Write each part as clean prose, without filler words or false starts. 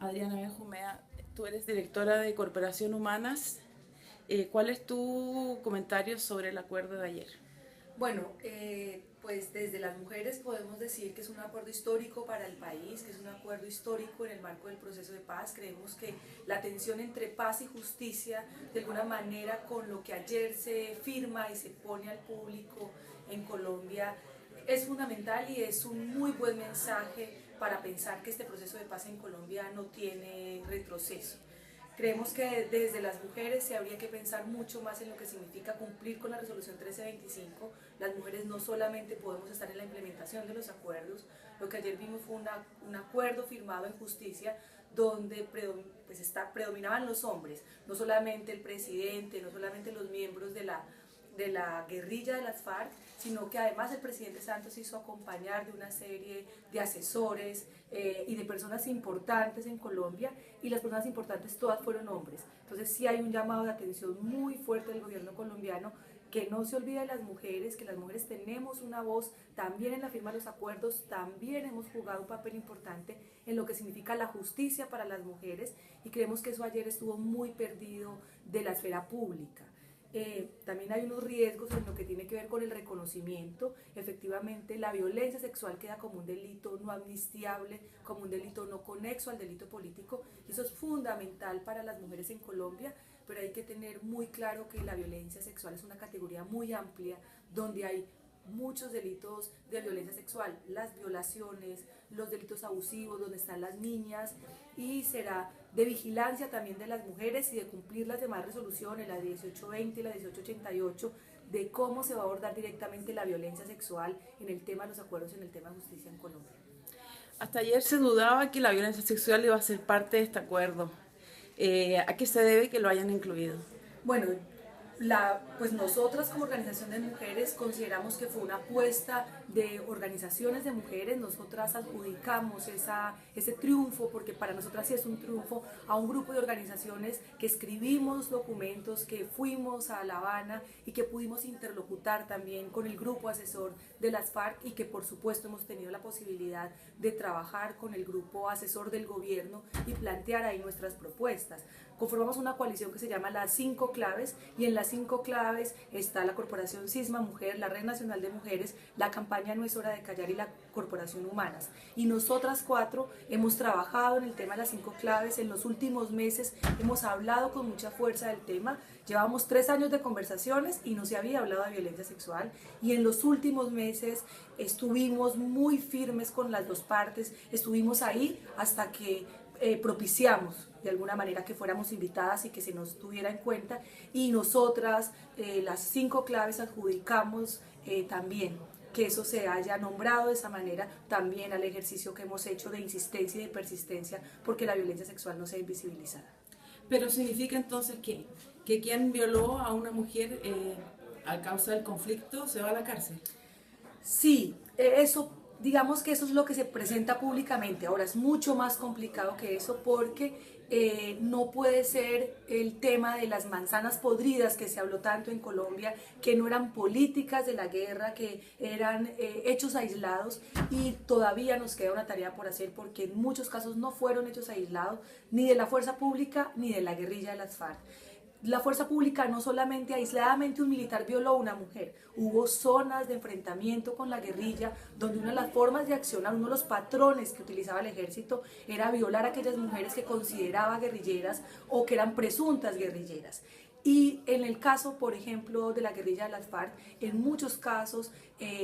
Adriana Benjumea, tú eres directora de Corporación Humanas. ¿Cuál es tu comentario sobre el acuerdo de ayer? Bueno, pues desde las mujeres podemos decir que es un acuerdo histórico para el país, que es un acuerdo histórico en el marco del proceso de paz. Creemos que la tensión entre paz y justicia, de alguna manera, con lo que ayer se firma y se pone al público en Colombia, es fundamental y es un muy buen mensaje para pensar que este proceso de paz en Colombia no tiene retroceso. Creemos que desde las mujeres se habría que pensar mucho más en lo que significa cumplir con la resolución 1325. Las mujeres no solamente podemos estar en la implementación de los acuerdos, lo que ayer vimos fue un acuerdo firmado en justicia donde predominaban los hombres, no solamente el presidente, no solamente los miembros de la guerrilla de las FARC, sino que además el presidente Santos hizo acompañar de una serie de asesores y de personas importantes en Colombia, y las personas importantes todas fueron hombres. Entonces sí hay un llamado de atención muy fuerte del gobierno colombiano, que no se olvide de las mujeres, que las mujeres tenemos una voz también en la firma de los acuerdos, también hemos jugado un papel importante en lo que significa la justicia para las mujeres, y creemos que eso ayer estuvo muy perdido de la esfera pública. También hay unos riesgos en lo que tiene que ver con el reconocimiento. Efectivamente, la violencia sexual queda como un delito no amnistiable, como un delito no conexo al delito político, y eso es fundamental para las mujeres en Colombia, pero hay que tener muy claro que la violencia sexual es una categoría muy amplia, donde hay muchos delitos de violencia sexual, las violaciones, los delitos abusivos, donde están las niñas, y será de vigilancia también de las mujeres y de cumplir las demás resoluciones, la 1820 y la 1888, de cómo se va a abordar directamente la violencia sexual en el tema de los acuerdos, en el tema de justicia en Colombia. Hasta ayer se dudaba que la violencia sexual iba a ser parte de este acuerdo. ¿A qué se debe que lo hayan incluido? Bueno, pues nosotras como organización de mujeres consideramos que fue una apuesta de organizaciones de mujeres. Nosotras adjudicamos ese triunfo, porque para nosotras sí es un triunfo, a un grupo de organizaciones que escribimos documentos, que fuimos a La Habana y que pudimos interlocutar también con el grupo asesor de las FARC, y que por supuesto hemos tenido la posibilidad de trabajar con el grupo asesor del gobierno y plantear ahí nuestras propuestas. Conformamos una coalición que se llama Las Cinco Claves, y en Las Cinco Claves está la Corporación Cisma Mujer, la Red Nacional de Mujeres, la campaña No es hora de callar y la Corporación Humanas. Y nosotras cuatro hemos trabajado en el tema de las cinco claves. En los últimos meses hemos hablado con mucha fuerza del tema. Llevamos 3 años de conversaciones y no se había hablado de violencia sexual, y en los últimos meses estuvimos muy firmes con las dos partes, estuvimos ahí hasta que propiciamos de alguna manera que fuéramos invitadas y que se nos tuviera en cuenta, y nosotras las cinco claves adjudicamos también que eso se haya nombrado de esa manera, también al ejercicio que hemos hecho de insistencia y de persistencia porque la violencia sexual no sea invisibilizada. Pero significa entonces que quien violó a una mujer a causa del conflicto se va a la cárcel. Sí, eso, digamos que eso es lo que se presenta públicamente. Ahora es mucho más complicado que eso, porque no puede ser el tema de las manzanas podridas que se habló tanto en Colombia, que no eran políticas de la guerra, que eran hechos aislados, y todavía nos queda una tarea por hacer, porque en muchos casos no fueron hechos aislados ni de la fuerza pública ni de la guerrilla de las FARC. La fuerza pública no solamente aisladamente un militar violó a una mujer, hubo zonas de enfrentamiento con la guerrilla donde una de las formas de accionar, uno de los patrones que utilizaba el ejército era violar a aquellas mujeres que consideraba guerrilleras o que eran presuntas guerrilleras. Y en el caso, por ejemplo, de la guerrilla de las FARC, en muchos casos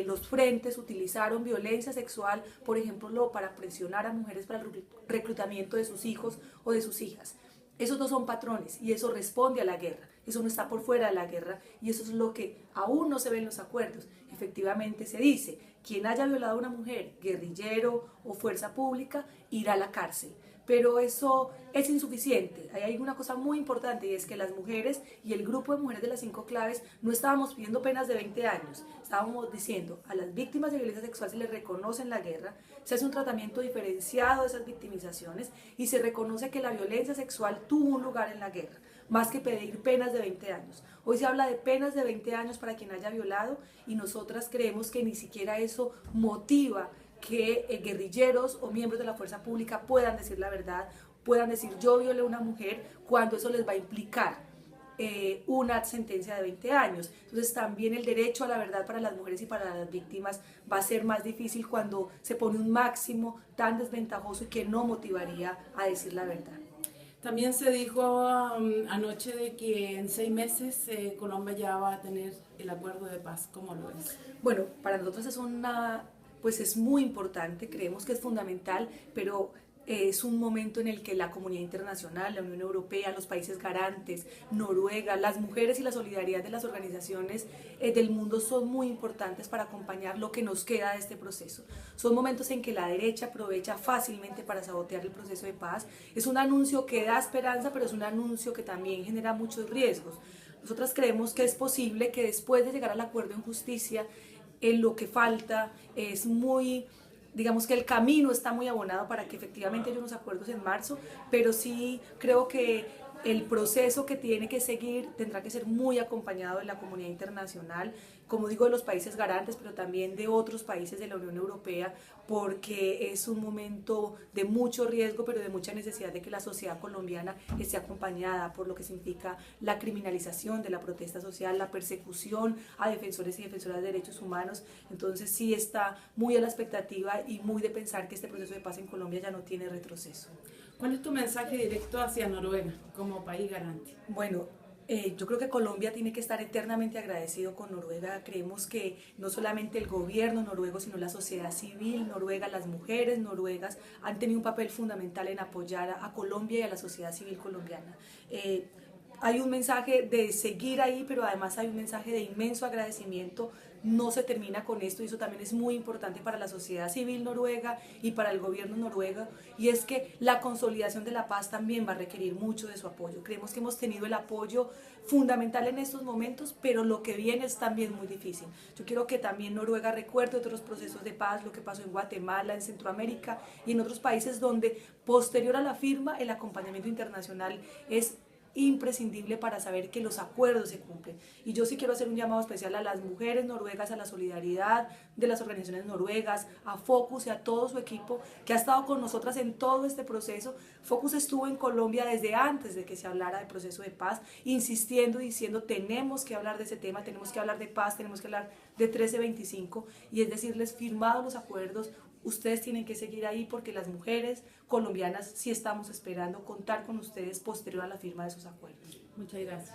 los frentes utilizaron violencia sexual, por ejemplo, para presionar a mujeres para el reclutamiento de sus hijos o de sus hijas. Esos no son patrones, y eso responde a la guerra, eso no está por fuera de la guerra, y eso es lo que aún no se ve en los acuerdos. Efectivamente se dice, quien haya violado a una mujer, guerrillero o fuerza pública, irá a la cárcel. Pero eso es insuficiente. Ahí hay una cosa muy importante, y es que las mujeres y el grupo de mujeres de las cinco claves no estábamos pidiendo penas de 20 años, estábamos diciendo a las víctimas de violencia sexual se les reconoce en la guerra, se hace un tratamiento diferenciado de esas victimizaciones y se reconoce que la violencia sexual tuvo un lugar en la guerra, más que pedir penas de 20 años. Hoy se habla de penas de 20 años para quien haya violado, y nosotras creemos que ni siquiera eso motiva que guerrilleros o miembros de la fuerza pública puedan decir la verdad puedan decir yo violé a una mujer cuando eso les va a implicar una sentencia de 20 años. Entonces también el derecho a la verdad para las mujeres y para las víctimas va a ser más difícil cuando se pone un máximo tan desventajoso y que no motivaría a decir la verdad. También se dijo anoche de que en 6 meses Colombia ya va a tener el acuerdo de paz. ¿Cómo lo ves? Bueno, para nosotros pues es muy importante, creemos que es fundamental, pero es un momento en el que la comunidad internacional, la Unión Europea, los países garantes, Noruega, las mujeres y la solidaridad de las organizaciones del mundo son muy importantes para acompañar lo que nos queda de este proceso. Son momentos en que la derecha aprovecha fácilmente para sabotear el proceso de paz. Es un anuncio que da esperanza, pero es un anuncio que también genera muchos riesgos. Nosotras creemos que es posible que después de llegar al acuerdo en justicia, lo que falta es muy, digamos que el camino está muy abonado para que efectivamente haya unos acuerdos en marzo, pero sí creo que el proceso que tiene que seguir tendrá que ser muy acompañado de la comunidad internacional, como digo, de los países garantes, pero también de otros países de la Unión Europea, porque es un momento de mucho riesgo, pero de mucha necesidad de que la sociedad colombiana esté acompañada por lo que significa la criminalización de la protesta social, la persecución a defensores y defensoras de derechos humanos. Entonces sí está muy a la expectativa y muy de pensar que este proceso de paz en Colombia ya no tiene retroceso. ¿Cuál es tu mensaje directo hacia Noruega como país garante? Bueno, yo creo que Colombia tiene que estar eternamente agradecido con Noruega. Creemos que no solamente el gobierno noruego, sino la sociedad civil noruega, las mujeres noruegas han tenido un papel fundamental en apoyar a Colombia y a la sociedad civil colombiana. Hay un mensaje de seguir ahí, pero además hay un mensaje de inmenso agradecimiento. No se termina con esto y eso también es muy importante para la sociedad civil noruega y para el gobierno noruego, y es que la consolidación de la paz también va a requerir mucho de su apoyo. Creemos que hemos tenido el apoyo fundamental en estos momentos, pero lo que viene es también muy difícil. Yo quiero que también Noruega recuerde otros procesos de paz, lo que pasó en Guatemala, en Centroamérica y en otros países donde posterior a la firma el acompañamiento internacional es imprescindible para saber que los acuerdos se cumplen. Y yo sí quiero hacer un llamado especial a las mujeres noruegas, a la solidaridad de las organizaciones noruegas, a Focus y a todo su equipo que ha estado con nosotras en todo este proceso. Focus estuvo en Colombia desde antes de que se hablara del proceso de paz, insistiendo y diciendo tenemos que hablar de ese tema, tenemos que hablar de paz, tenemos que hablar de 1325, y es decirles, firmados los acuerdos, ustedes tienen que seguir ahí porque las mujeres colombianas sí estamos esperando contar con ustedes posterior a la firma de esos acuerdos. Muchas gracias.